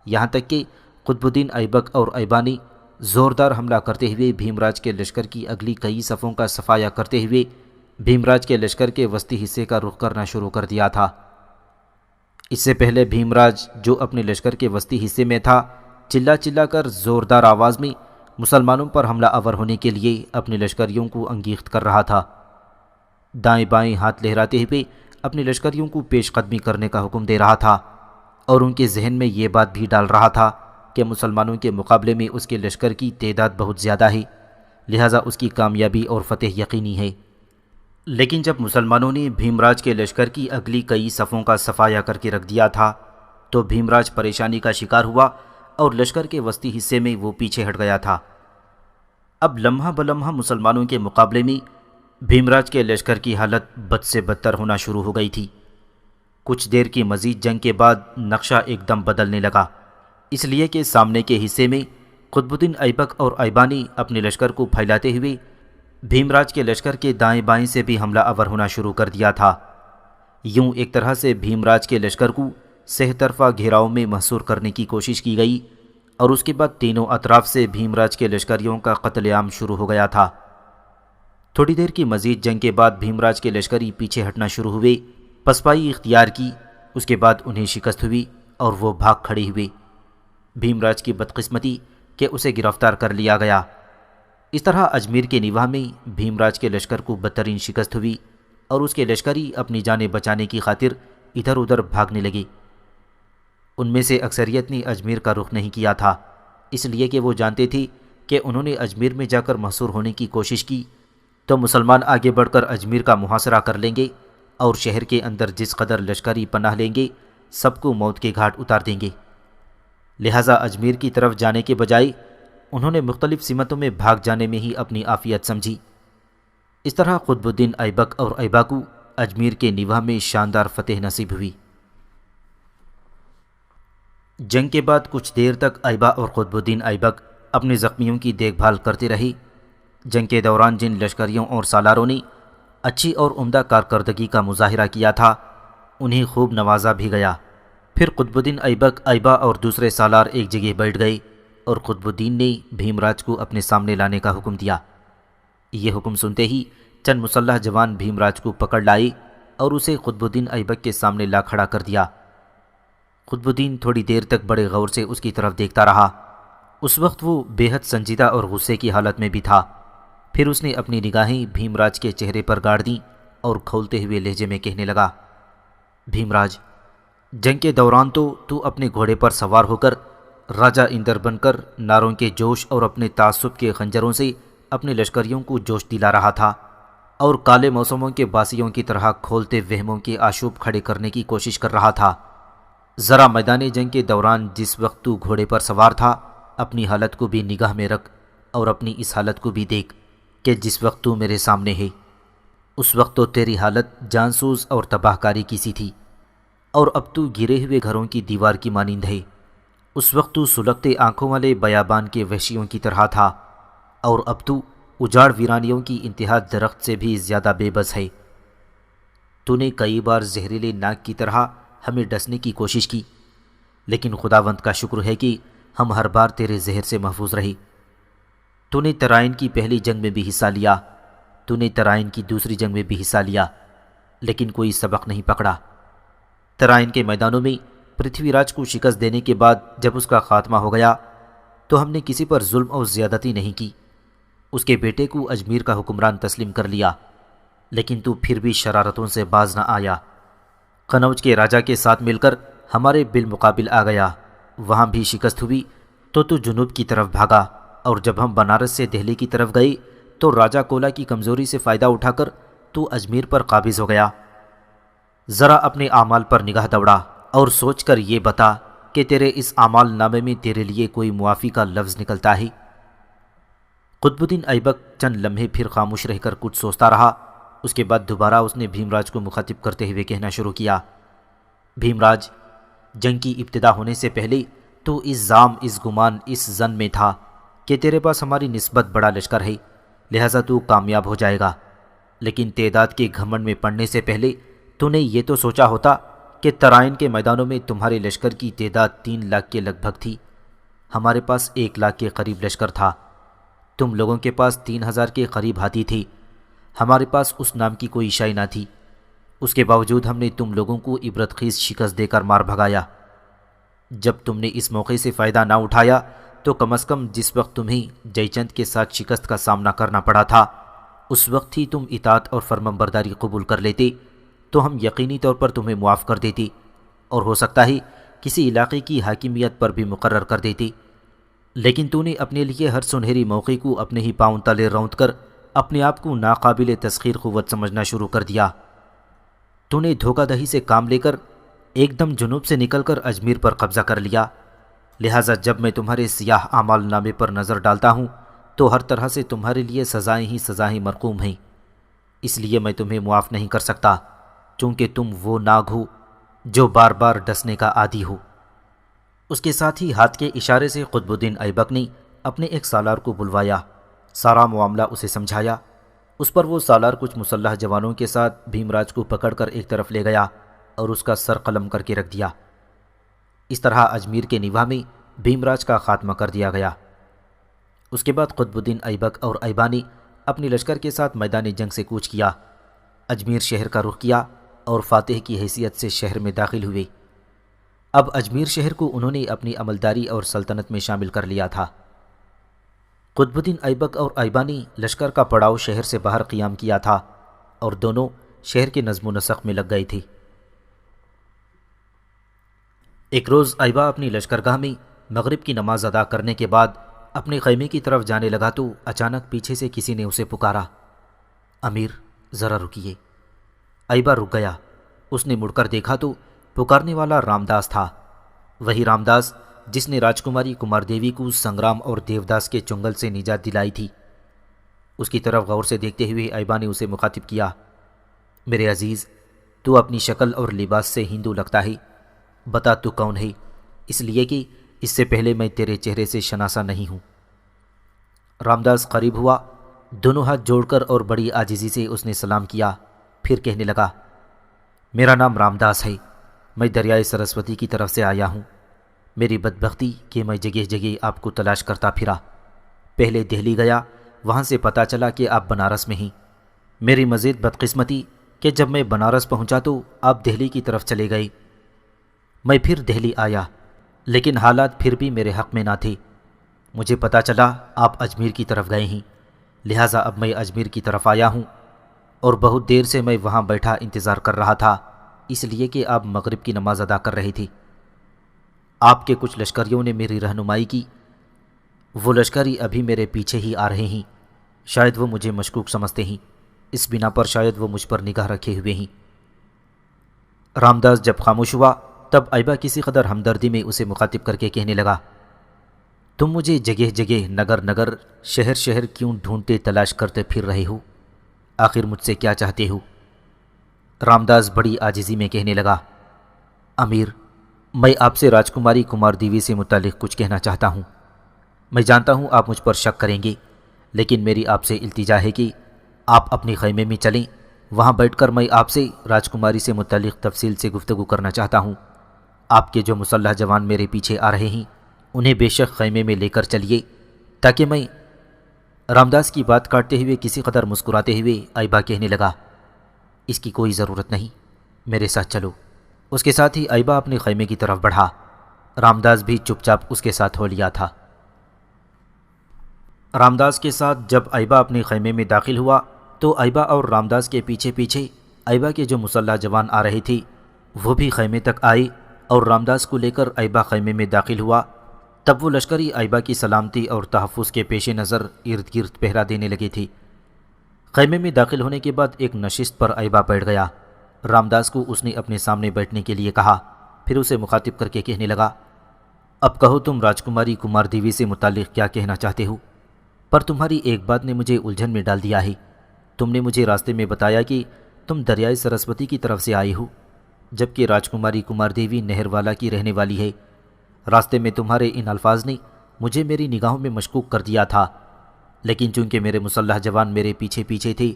یہاں تک کہ قطب الدین ایبک اور ایبا نے زوردار حملہ کرتے ہوئے بھیم راج کے لشکر کی اگلی کئی صفوں کا صفایا کرتے ہوئے بھیم راج کے لشکر کے وسطی حصے کا رخ کرنا شروع کر دیا تھا۔ اس سے پہلے بھیم راج جو اپنے لشکر کے وسطی حصے میں تھا، چلا چلا کر زوردار آواز میں مسلمانوں پر حملہ آور ہونے کے لیے اپنے لشکریوں کو انگیخت کر رہا تھا۔ دائیں بائیں ہاتھ لہراتے ہوئے اپنے لشکریوں کو پیش قدمی کرنے کا حکم دے رہا تھا، اور ان کے ذہن میں یہ بات بھی ڈال رہا تھا کہ مسلمانوں کے مقابلے میں اس کے لشکر کی تعداد بہت زیادہ ہے، لہٰذا اس کی کامیابی اور فتح یقینی ہے۔ لیکن جب مسلمانوں نے بھیم راج کے لشکر کی اگلی کئی صفوں کا صفایا کر کے رکھ دیا تھا تو بھیم راج پریشانی کا شکار ہوا اور لشکر کے وسطی حصے میں وہ پیچھے ہٹ گیا تھا۔ اب لمحہ بلمحہ مسلمانوں کے مقابلے میں بھیم راج کے لشکر کی حالت بد سے بدتر ہونا شروع ہو گئی تھی۔ کچھ دیر کی مزید جنگ کے بعد نقشہ ایک دم بدلنے لگا، اس لیے کہ سامنے کے حصے میں قطب الدین ایبک اور ایبا نے اپنے لشکر کو پھیلاتے ہوئے بھیم راج کے لشکر کے دائیں بائیں سے بھی حملہ آور ہونا شروع کر دیا تھا۔ یوں ایک طرح سے بھیم راج کے لشکر کو سہ طرفہ گھیراؤ میں محصور کرنے کی کوشش کی گئی، اور اس کے بعد تینوں اطراف سے بھیم راج کے لشکریوں کا قتل عام شروع ہو گیا تھا۔ تھوڑی دیر کی مزید جنگ کے بعد بھیم راج کے لشکری پیچھے ہٹنا شروع ہوئے، پسپائی اختیار کی، اس کے بعد انہیں شکست ہوئی اور وہ بھاگ کھڑے ہوئے۔ بھیم راج کی بدقسمتی کہ اسے گرفتار کر لیا گیا۔ اس طرح اجمیر کے نیواہ میں بھیم راج کے لشکر کو بدترین شکست ہوئی اور اس کے لشکری اپنی جانیں بچانے کی خاطر ادھر ادھر بھاگنے لگے۔ ان میں سے اکثریت نے اجمیر کا رخ نہیں کیا تھا، اس لیے کہ وہ جانتے تھے کہ انہوں نے اجمیر میں جا کر محصور ہونے کی کوشش کی تو مسلمان آگے بڑھ کر اجمیر کا محاصرہ کر لیں گے اور شہر کے اندر جس قدر لشکری پناہ لیں گے سب کو موت کے گھاٹ اتار دیں گے۔ لہٰذا اجمیر کی طرف جانے کے بجائے انہوں نے مختلف سمتوں میں بھاگ جانے میں ہی اپنی عافیت سمجھی۔ اس طرح قطب الدین ایبک اور ایبا کو اجمیر کے نیوہ میں شاندار فتح نصیب ہوئی۔ جنگ کے بعد کچھ دیر تک ایبا اور قطب الدین ایبک اپنے زخمیوں کی دیکھ بھال کرتے رہے۔ جنگ کے دوران جن لشکریوں اور سالاروں نے اچھی اور عمدہ کارکردگی کا مظاہرہ کیا تھا انہیں خوب نوازا بھی گیا۔ پھر قطب الدین ایبک، ایبا اور دوسرے سالار ایک جگہ بیٹھ گئے اور قطب الدین نے بھیم راج کو اپنے سامنے لانے کا حکم دیا۔ یہ حکم سنتے ہی چند مسلح جوان بھیم راج کو پکڑ لائے اور اسے قطب الدین ایبک کے سامنے لا کھڑا کر دیا۔ قطب الدین تھوڑی دیر تک بڑے غور سے اس کی طرف دیکھتا رہا۔ اس وقت وہ بے حد سنجیدہ اور غصے کی حالت میں بھی تھا۔ پھر اس نے اپنی نگاہیں بھیم راج کے چہرے پر گاڑ دیں اور کھولتے ہوئے لہجے میں کہنے لگا، بھیم راج، جنگ کے دوران تو اپنے گھوڑے پر سوار ہو کر راجہ اندر بن کر ناروں کے جوش اور اپنے تعصب کے خنجروں سے اپنے لشکریوں کو جوش دلا رہا تھا اور کالے موسموں کے باسیوں کی طرح کھولتے وہموں کے آشوب کھڑے کرنے کی کوشش کر رہا تھا۔ ذرا میدان جنگ کے دوران جس وقت تو گھوڑے پر سوار تھا اپنی حالت کو بھی نگاہ میں رکھ اور اپنی اس حالت کو بھی دیکھ کہ جس وقت تو میرے سامنے ہے۔ اس وقت تو تیری حالت جانسوز اور تباہ کاری کی سی تھی، اور اب تو گرے ہوئے گھروں کی دیوار کی مانند ہے۔ اس وقت تو سلگتے آنکھوں والے بیابان کے وحشیوں کی طرح تھا، اور اب تو اجاڑ ویرانیوں کی انتہا درخت سے بھی زیادہ بے بس ہے۔ تو نے کئی بار زہریلے ناگ کی طرح ہمیں ڈسنے کی کوشش کی، لیکن خداوند کا شکر ہے کہ ہم ہر بار تیرے زہر سے محفوظ رہے۔ تو نے ترائن کی پہلی جنگ میں بھی حصہ لیا، تو نے ترائن کی دوسری جنگ میں بھی حصہ لیا، لیکن کوئی سبق نہیں پکڑا۔ ترائن کے میدانوں میں پرتھوی راج کو شکست دینے کے بعد جب اس کا خاتمہ ہو گیا تو ہم نے کسی پر ظلم اور زیادتی نہیں کی، اس کے بیٹے کو اجمیر کا حکمران تسلیم کر لیا، لیکن تو پھر بھی شرارتوں سے باز نہ آیا۔ قنوج کے راجہ کے ساتھ مل کر ہمارے بالمقابل آ گیا، وہاں بھی شکست ہوئی تو جنوب کی طرف بھاگا، اور جب ہم بنارس سے دہلی کی طرف گئے تو راجہ کولا کی کمزوری سے فائدہ اٹھا کر تو اجمیر پر قابض ہو گیا۔ ذرا اپنے اعمال پر نگاہ دوڑا اور سوچ کر یہ بتا کہ تیرے اس اعمال نامے میں تیرے لیے کوئی معافی کا لفظ نکلتا ہے؟ قطب الدین ایبک چند لمحے پھر خاموش رہ کر کچھ سوچتا رہا۔ اس کے بعد دوبارہ اس نے بھیم راج کو مخاطب کرتے ہوئے کہنا شروع کیا، بھیم راج، جنگ کی ابتدا ہونے سے پہلے تو اس زام، اس گمان، اس ظن میں تھا کہ تیرے پاس ہماری نسبت بڑا لشکر ہے، لہٰذا تو کامیاب ہو جائے گا، لیکن تعداد کے گھمنڈ میں پڑنے سے پہلے تو نے یہ تو سوچا ہوتا کہ ترائن کے میدانوں میں تمہارے لشکر کی تعداد 3 لاکھ کے لگ بھگ تھی، ہمارے پاس 1 لاکھ کے قریب لشکر تھا، تم لوگوں کے پاس 3000 کے قریب ہاتھی تھے، ہمارے پاس اس نام کی کوئی شے نہ تھی۔ اس کے باوجود ہم نے تم لوگوں کو عبرت خیز شکست دے کر مار بھگایا۔ جب تم نے اس موقع سے فائدہ نہ اٹھایا تو کم از کم جس وقت تمہیں جے چند کے ساتھ شکست کا سامنا کرنا پڑا تھا اس وقت ہی تم اطاعت اور فرمانبرداری قبول کر لیتے تو ہم یقینی طور پر تمہیں معاف کر دیتے، اور ہو سکتا ہے کسی علاقے کی حاکمیت پر بھی مقرر کر دیتے، لیکن تو نے اپنے لیے ہر سنہری موقع کو اپنے ہی پاؤں تلے روند کر اپنے آپ کو ناقابل تسخیر قوت سمجھنا شروع کر دیا۔ تو نے دھوکہ دہی سے کام لے کر ایک دم جنوب سے نکل کر اجمیر پر قبضہ کر لیا، لہٰذا جب میں تمہارے سیاہ اعمال نامے پر نظر ڈالتا ہوں تو ہر طرح سے تمہارے لیے سزائیں مرقوم ہیں، اس لیے میں تمہیں معاف نہیں کر سکتا، چونکہ تم وہ ناگ ہو جو بار بار ڈسنے کا عادی ہو۔ اس کے ساتھ ہی ہاتھ کے اشارے سے قطب الدین ایبک نے اپنے ایک سالار کو بلوایا، سارا معاملہ اسے سمجھایا۔ اس پر وہ سالار کچھ مسلح جوانوں کے ساتھ بھیم راج کو پکڑ کر ایک طرف لے گیا اور اس کا سر قلم کر کے رکھ دیا۔ اس طرح اجمیر کے نیوہ میں بھیم راج کا خاتمہ کر دیا گیا۔ اس کے بعد قطب الدین ایبک اور ایبا نے اپنی لشکر کے ساتھ میدان جنگ سے کوچ کیا، اجمیر شہر کا رخ کیا اور فاتح کی حیثیت سے شہر میں داخل ہوئے۔ اب اجمیر شہر کو انہوں نے اپنی عملداری اور سلطنت میں شامل کر لیا تھا۔ قطب الدین ایبک اور ایبا نے لشکر کا پڑاؤ شہر سے باہر قیام کیا تھا اور دونوں شہر کے نظم و نسق میں لگ گئے تھے۔ ایک روز ایبا اپنی لشکرگاہ میں مغرب کی نماز ادا کرنے کے بعد اپنے خیمے کی طرف جانے لگا تو اچانک پیچھے سے کسی نے اسے پکارا، امیر ذرا رکیے۔ ایبا رک گیا۔ اس نے مڑ کر دیکھا تو پکارنے والا رامداس تھا، وہی رامداس جس نے راجکماری کمار دیوی کو سنگرام اور دیوداس کے چنگل سے نجات دلائی تھی۔ اس کی طرف غور سے دیکھتے ہوئے ایبا نے اسے مخاطب کیا، میرے عزیز، تو اپنی شکل اور لباس سے ہندو لگتا ہے، بتا تو کون ہے، اس لیے کہ اس سے پہلے میں تیرے چہرے سے شناسا نہیں ہوں۔ رامداس قریب ہوا، دونوں ہاتھ جوڑ کر اور بڑی عاجزی سے اس نے سلام کیا، پھر کہنے لگا، میرا نام رامداس ہے، میں دریائے سرسوتی کی طرف سے آیا ہوں۔ میری بدبختی کہ میں جگہ جگہ آپ کو تلاش کرتا پھرا، پہلے دہلی گیا، وہاں سے پتہ چلا کہ آپ بنارس میں ہیں۔ میری مزید بدقسمتی کہ جب میں بنارس پہنچا تو آپ دہلی کی طرف چلے گئے۔ میں پھر دہلی آیا، لیکن حالات پھر بھی میرے حق میں نہ تھے۔ مجھے پتہ چلا آپ اجمیر کی طرف گئے ہیں، لہٰذا اب میں اجمیر کی طرف آیا ہوں، اور بہت دیر سے میں وہاں بیٹھا انتظار کر رہا تھا، اس لیے کہ آپ مغرب کی نماز ادا کر رہے تھے۔ آپ کے کچھ لشکریوں نے میری رہنمائی کی، وہ لشکری ابھی میرے پیچھے ہی آ رہے ہیں، شاید وہ مجھے مشکوک سمجھتے ہیں، اس بنا پر شاید وہ مجھ پر نگاہ رکھے ہوئے ہیں۔ رامداس جب خاموش ہوا تب ایبا کسی قدر ہمدردی میں اسے مخاطب کر کے کہنے لگا، تم مجھے جگہ جگہ نگر نگر شہر شہر کیوں ڈھونڈتے تلاش کرتے پھر رہے ہو؟ آخر مجھ سے کیا چاہتے ہو؟ رامداس بڑی عاجزی میں کہنے لگا، امیر، میں آپ سے راجکماری کمار دیوی سے متعلق کچھ کہنا چاہتا ہوں۔ میں جانتا ہوں آپ مجھ پر شک کریں گے، لیکن میری آپ سے التجا ہے کہ آپ اپنے خیمے میں چلیں، وہاں بیٹھ کر میں آپ سے راجکماری سے متعلق تفصیل سے گفتگو کرنا چاہتا ہوں۔ آپ کے جو مسلح جوان میرے پیچھے آ رہے ہیں انہیں بے شک خیمے میں لے کر چلیے، تاکہ میں… رامداس کی بات کاٹتے ہوئے کسی قدر مسکراتے ہوئے ایبا کہنے لگا، اس کی کوئی ضرورت نہیں، میرے ساتھ چلو۔ اس کے ساتھ ہی ایبا اپنے خیمے کی طرف بڑھا، رامداس بھی چپ چاپ اس کے ساتھ ہو لیا تھا۔ رامداس کے ساتھ جب ایبا اپنے خیمے میں داخل ہوا تو ایبا اور رامداس کے پیچھے پیچھے ایبا کے جو مسلح جوان آ رہے تھے وہ بھی خیمے تک آئے، اور رامداس کو لے کر ایبا خیمے میں داخل ہوا۔ تب وہ لشکری ایبا کی سلامتی اور تحفظ کے پیش نظر ارد گرد پہرا دینے لگے تھے۔ خیمے میں داخل ہونے کے بعد ایک نشست پر ایبا بیٹھ گیا۔ رامداس کو اس نے اپنے سامنے بیٹھنے کے لیے کہا، پھر اسے مخاطب کر کے کہنے لگا، اب کہو تم راجکماری کمار دیوی سے متعلق کیا کہنا چاہتے ہو؟ پر تمہاری ایک بات نے مجھے الجھن میں ڈال دیا ہے۔ تم نے مجھے راستے میں بتایا کہ تم دریائے سرسوتی کی طرف سے آئے ہو، جبکہ راجکماری کمار دیوی نہر والا کی رہنے والی ہے۔ راستے میں تمہارے ان الفاظ نے مجھے میری نگاہوں میں مشکوک کر دیا تھا، لیکن چونکہ میرے مسلح جوان میرے پیچھے پیچھے تھے،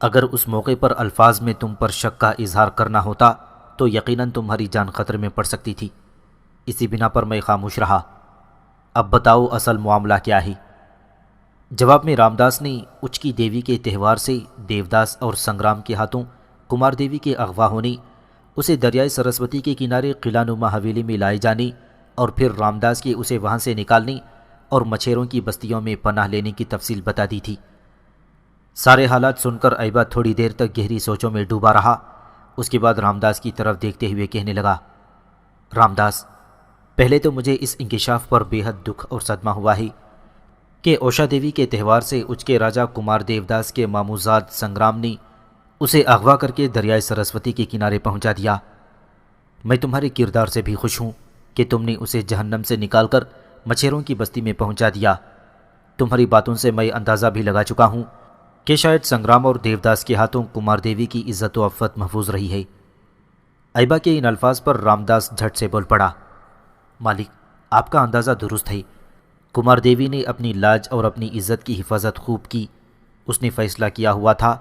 اگر اس موقع پر الفاظ میں تم پر شک کا اظہار کرنا ہوتا تو یقیناً تمہاری جان خطرے میں پڑ سکتی تھی، اسی بنا پر میں خاموش رہا۔ اب بتاؤ اصل معاملہ کیا ہے؟ جواب میں رامداس نے اچکی دیوی کے تہوار سے دیوداس اور سنگرام کے ہاتھوں کمار دیوی کے اغوا ہونے، اسے دریائے سرسوتی کے کنارے قلعہ نما حویلی میں لائے جانے، اور پھر رامداس کے اسے وہاں سے نکالنے اور مچھیروں کی بستیوں میں پناہ لینے کی تفصیل بتا دی تھی۔ سارے حالات سن کر ایبا تھوڑی دیر تک گہری سوچوں میں ڈوبا رہا۔ اس کے بعد رامداس کی طرف دیکھتے ہوئے کہنے لگا، رامداس، پہلے تو مجھے اس انکشاف پر بے حد دکھ اور صدمہ ہوا ہے کہ اوشا دیوی کے تہوار سے اچکے راجہ کمار دیوداس کے ماموزاد سنگرام نے اسے اغوا کر کے دریائے سرسوتی کے کنارے پہنچا دیا۔ میں تمہارے کردار سے بھی خوش ہوں کہ تم نے اسے جہنم سے نکال کر مچھیروں کی بستی میں پہنچا دیا۔ تمہاری باتوں سے میں اندازہ بھی لگا چکا ہوں کہ شاید سنگرام اور دیوداس کے ہاتھوں کمار دیوی کی عزت و عفت محفوظ رہی ہے۔ ایبا کے ان الفاظ پر رامداس جھٹ سے بول پڑا، مالک، آپ کا اندازہ درست ہے، کمار دیوی نے اپنی لاج اور اپنی عزت کی حفاظت خوب کی۔ اس نے فیصلہ کیا ہوا تھا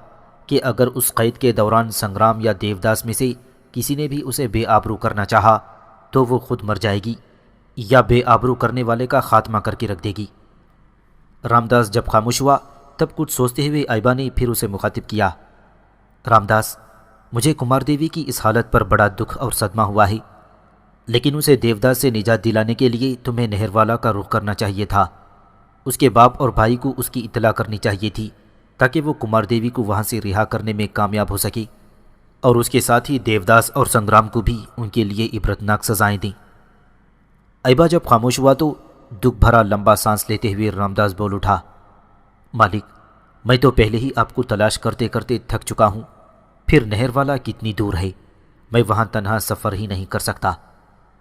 کہ اگر اس قید کے دوران سنگرام یا دیوداس میں سے کسی نے بھی اسے بے آبرو کرنا چاہا تو وہ خود مر جائے گی یا بے آبرو کرنے والے کا خاتمہ کر کے رکھ دے گی۔ رامداس جب خاموش ہوا تب کچھ سوچتے ہوئے ایبا نے پھر اسے مخاطب کیا، رامداس، مجھے کمار دیوی کی اس حالت پر بڑا دکھ اور صدمہ ہوا ہے، لیکن اسے دیوداس سے نجات دلانے کے لیے تمہیں نہر والا کا رخ کرنا چاہیے تھا۔ اس کے باپ اور بھائی کو اس کی اطلاع کرنی چاہیے تھی تاکہ وہ کمار دیوی کو وہاں سے رہا کرنے میں کامیاب ہو سکے، اور اس کے ساتھ ہی دیوداس اور سنگرام کو بھی ان کے لیے عبرتناک سزائیں دیں۔ ایبا جب خاموش ہوا تو دکھ بھرا لمبا سانس لیتے ہوئے رامداس بول اٹھا، مالک، میں تو پہلے ہی آپ کو تلاش کرتے کرتے تھک چکا ہوں، پھر نہر والا کتنی دور ہے؟ میں وہاں تنہا سفر ہی نہیں کر سکتا۔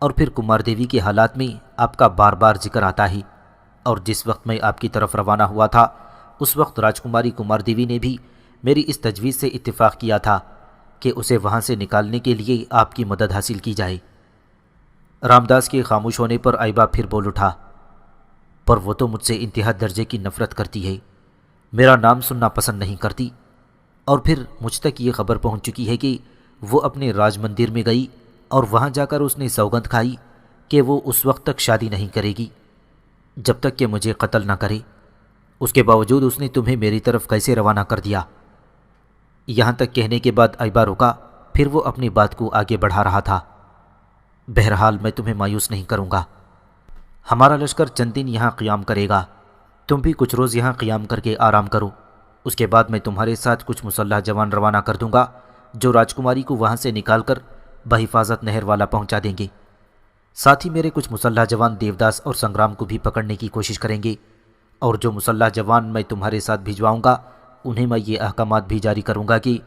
اور پھر کمار دیوی کے حالات میں آپ کا بار بار ذکر آتا ہے، اور جس وقت میں آپ کی طرف روانہ ہوا تھا اس وقت راجکماری کمار دیوی نے بھی میری اس تجویز سے اتفاق کیا تھا کہ اسے وہاں سے نکالنے کے لیے آپ کی مدد حاصل کی جائے۔ رامداس کے خاموش ہونے پر آئبہ پھر بول اٹھا، پر وہ تو مجھ سے انتہا درجے کی نفرت کرتی ہے، میرا نام سننا پسند نہیں کرتی، اور پھر مجھ تک یہ خبر پہنچ چکی ہے کہ وہ اپنے راج مندر میں گئی اور وہاں جا کر اس نے سوگند کھائی کہ وہ اس وقت تک شادی نہیں کرے گی جب تک کہ مجھے قتل نہ کرے۔ اس کے باوجود اس نے تمہیں میری طرف کیسے روانہ کر دیا؟ یہاں تک کہنے کے بعد آئبہ رکا، پھر وہ اپنی بات کو آگے بڑھا رہا تھا۔ بہرحال میں تمہیں مایوس نہیں کروں گا، ہمارا لشکر چند دن یہاں قیام کرے گا، تم بھی کچھ روز یہاں قیام کر کے آرام کرو، اس کے بعد میں تمہارے ساتھ کچھ مسلح جوان روانہ کر دوں گا جو راجکماری کو وہاں سے نکال کر بحفاظت نہر والا پہنچا دیں گے۔ ساتھ ہی میرے کچھ مسلح جوان دیوداس اور سنگرام کو بھی پکڑنے کی کوشش کریں گے، اور جو مسلح جوان میں تمہارے ساتھ بھیجواؤں گا انہیں میں یہ احکامات بھی جاری کروں گا کہ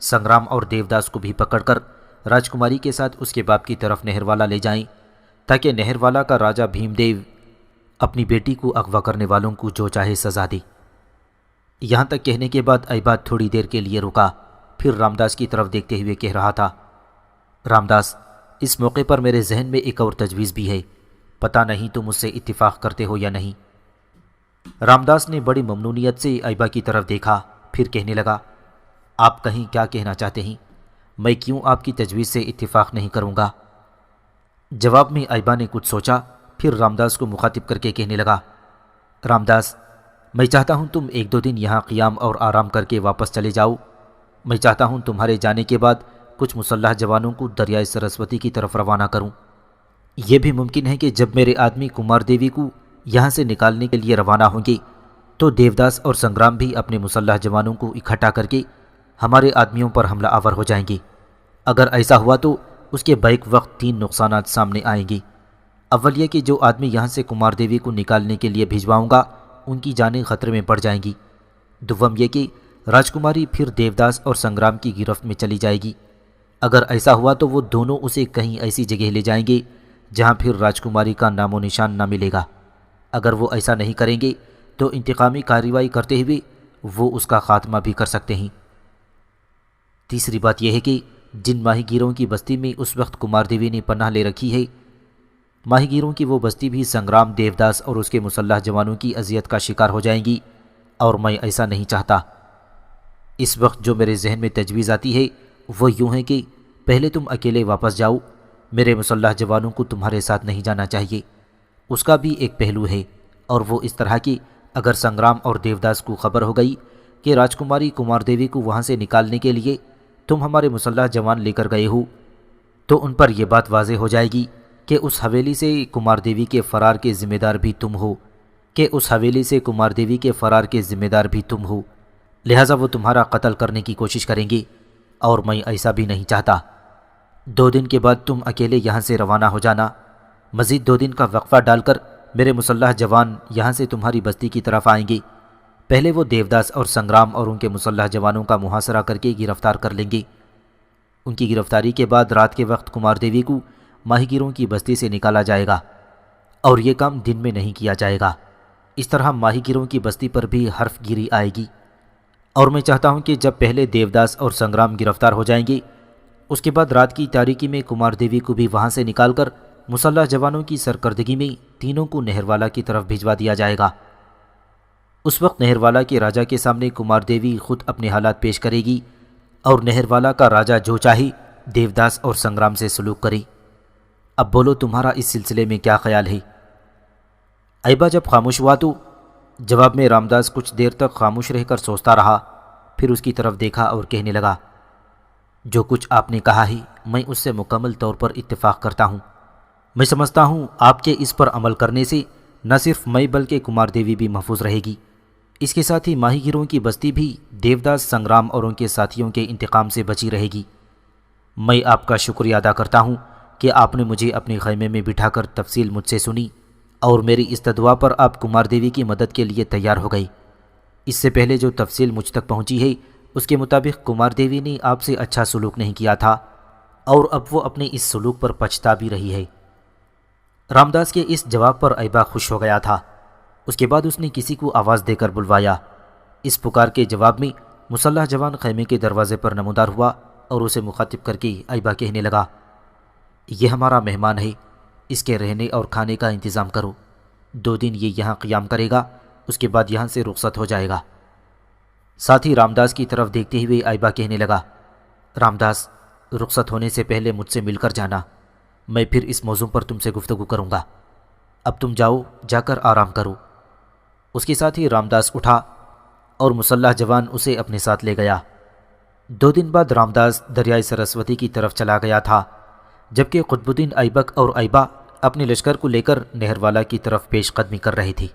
سنگرام اور دیوداس کو بھی پکڑ کر راجکماری کے ساتھ اس کے باپ کی طرف نہر والا لے جائیں، تاکہ نہر والا کا راجہ بھیم دیو اپنی بیٹی کو اغوا کرنے والوں کو جو چاہے سزا دے۔ یہاں تک کہنے کے بعد آئبہ تھوڑی دیر کے لیے رکا، پھر رامداس کی طرف دیکھتے ہوئے کہہ رہا تھا، رامداس، اس موقع پر میرے ذہن میں ایک اور تجویز بھی ہے، پتہ نہیں تم اس سے اتفاق کرتے ہو یا نہیں۔ رامداس نے بڑی ممنونیت سے آئبہ کی طرف دیکھا، پھر کہنے لگا، آپ کہیں کیا کہنا چاہتے ہیں؟ میں کیوں آپ کی تجویز سے اتفاق نہیں کروں گا؟ جواب میں آئبہ نے کچھ سوچا، پھر رامداس کو مخاطب کر کے کہنے لگا، رامداس، میں چاہتا ہوں تم ایک دو دن یہاں قیام اور آرام کر کے واپس چلے جاؤ۔ میں چاہتا ہوں تمہارے جانے کے بعد کچھ مسلح جوانوں کو دریائے سرسوتی کی طرف روانہ کروں۔ یہ بھی ممکن ہے کہ جب میرے آدمی کمار دیوی کو یہاں سے نکالنے کے لیے روانہ ہوں گے تو دیوداس اور سنگرام بھی اپنے مسلح جوانوں کو اکٹھا کر کے ہمارے آدمیوں پر حملہ آور ہو جائیں گے۔ اگر ایسا ہوا تو اس کے بیک وقت 3 نقصانات سامنے آئیں گے۔ اول یہ کہ جو آدمی یہاں سے کمار دیوی کو نکالنے کے لیے بھیجواؤں گا ان کی جانیں خطرے میں پڑ جائیں گی۔ دوم یہ کہ راجکماری پھر دیوداس اور سنگرام کی گرفت میں چلی جائے گی۔ اگر ایسا ہوا تو وہ دونوں اسے کہیں ایسی جگہ لے جائیں گے جہاں پھر راجکماری کا نام و نشان نہ ملے گا۔ اگر وہ ایسا نہیں کریں گے تو انتقامی کارروائی کرتے ہوئے وہ اس کا خاتمہ بھی کر سکتے ہیں۔ تیسری بات یہ ہے کہ جن ماہی گیروں کی بستی میں اس وقت کمار دیوی نے پناہ لے رکھی ہے، ماہی گیروں کی وہ بستی بھی سنگرام، دیوداس اور اس کے مسلح جوانوں کی اذیت کا شکار ہو جائیں گی، اور میں ایسا نہیں چاہتا۔ اس وقت جو میرے ذہن میں تجویز آتی ہے وہ یوں ہے کہ پہلے تم اکیلے واپس جاؤ، میرے مسلح جوانوں کو تمہارے ساتھ نہیں جانا چاہیے۔ اس کا بھی ایک پہلو ہے، اور وہ اس طرح کہ اگر سنگرام اور دیوداس کو خبر ہو گئی کہ راجکماری کمار دیوی کو وہاں سے نکالنے کے لیے تم ہمارے مسلح جوان لے کر گئے ہو، تو ان پر یہ بات واضح ہو جائے گی کہ اس حویلی سے کمار دیوی کے فرار کے ذمہ دار بھی تم ہو، لہٰذا وہ تمہارا قتل کرنے کی کوشش کریں گے، اور میں ایسا بھی نہیں چاہتا۔ 2 دن کے بعد تم اکیلے یہاں سے روانہ ہو جانا، مزید 2 دن کا وقفہ ڈال کر میرے مسلح جوان یہاں سے تمہاری بستی کی طرف آئیں گے۔ پہلے وہ دیوداس اور سنگرام اور ان کے مسلح جوانوں کا محاصرہ کر کے گرفتار کر لیں گے۔ ان کی گرفتاری کے بعد رات کے وقت کمار دیوی کو ماہی گیروں کی بستی سے نکالا جائے گا، اور یہ کام دن میں نہیں کیا جائے گا۔ اس طرح ماہی گیروں کی بستی پر بھی حرف گیری آئے گی، اور میں چاہتا ہوں کہ جب پہلے دیوداس اور سنگرام گرفتار ہو جائیں گے، اس کے بعد رات کی تاریکی میں کمار دیوی کو بھی وہاں سے نکال کر مسلح جوانوں کی سرکردگی میں تینوں کو نہر والا کی طرف بھجوا دیا جائے گا۔ اس وقت نہر والا کے راجہ کے سامنے کمار دیوی خود اپنے حالات پیش کرے گی، اور نہر والا کا راجہ جو چاہے دیوداس اور سنگرام سے سلوک کرے۔ اب بولو تمہارا اس سلسلے میں کیا خیال ہے؟ آئبہ جب خاموش ہوا تو جواب میں رامداس کچھ دیر تک خاموش رہ کر سوچتا رہا، پھر اس کی طرف دیکھا اور کہنے لگا، جو کچھ آپ نے کہا ہے میں اس سے مکمل طور پر اتفاق کرتا ہوں۔ میں سمجھتا ہوں آپ کے اس پر عمل کرنے سے نہ صرف میں بلکہ کمار دیوی بھی محفوظ رہے گی۔ اس کے ساتھ ہی ماہی گیروں کی بستی بھی دیوداس، سنگرام اور ان کے ساتھیوں کے انتقام سے بچی رہے گی۔ میں آپ کا شکریہ ادا کرتا ہوں کہ آپ نے مجھے اپنے خیمے میں بٹھا کر تفصیل مجھ سے سنی، اور میری استدعا پر آپ کمار دیوی کی مدد کے لیے تیار ہو گئی۔ اس سے پہلے جو تفصیل مجھ تک پہنچی ہے اس کے مطابق کمار دیوی نے آپ سے اچھا سلوک نہیں کیا تھا اور اب وہ اپنے اس سلوک پر پچھتا بھی رہی ہے۔ رام داس کے اس جواب پر ایبا خوش ہو گیا تھا۔ اس کے بعد اس نے کسی کو آواز دے کر بلوایا۔ اس پکار کے جواب میں مسلح جوان خیمے کے دروازے پر نمودار ہوا اور اسے مخاطب کر کے ایبا کہنے لگا، یہ ہمارا مہمان ہے، اس کے رہنے اور کھانے کا انتظام کرو۔ 2 دن یہ یہاں قیام کرے گا، اس کے بعد یہاں سے رخصت ہو جائے گا۔ ساتھ ہی رام داس کی طرف دیکھتے ہوئے ایبا کہنے لگا، رام داس، رخصت ہونے سے پہلے مجھ سے مل کر جانا، میں پھر اس موضوع پر تم سے گفتگو کروں گا۔ اب تم جاؤ، جا کر آرام کرو۔ اس کے ساتھ ہی رام داس اٹھا اور مسلح جوان اسے اپنے ساتھ لے گیا۔ 2 دن بعد رام داس دریائے سرسوتی کی طرف چلا گیا تھا، جبکہ قطب الدین ایبک اور ایبا اپنے لشکر کو لے کر نہر والا کی طرف پیش قدمی کر رہے تھے۔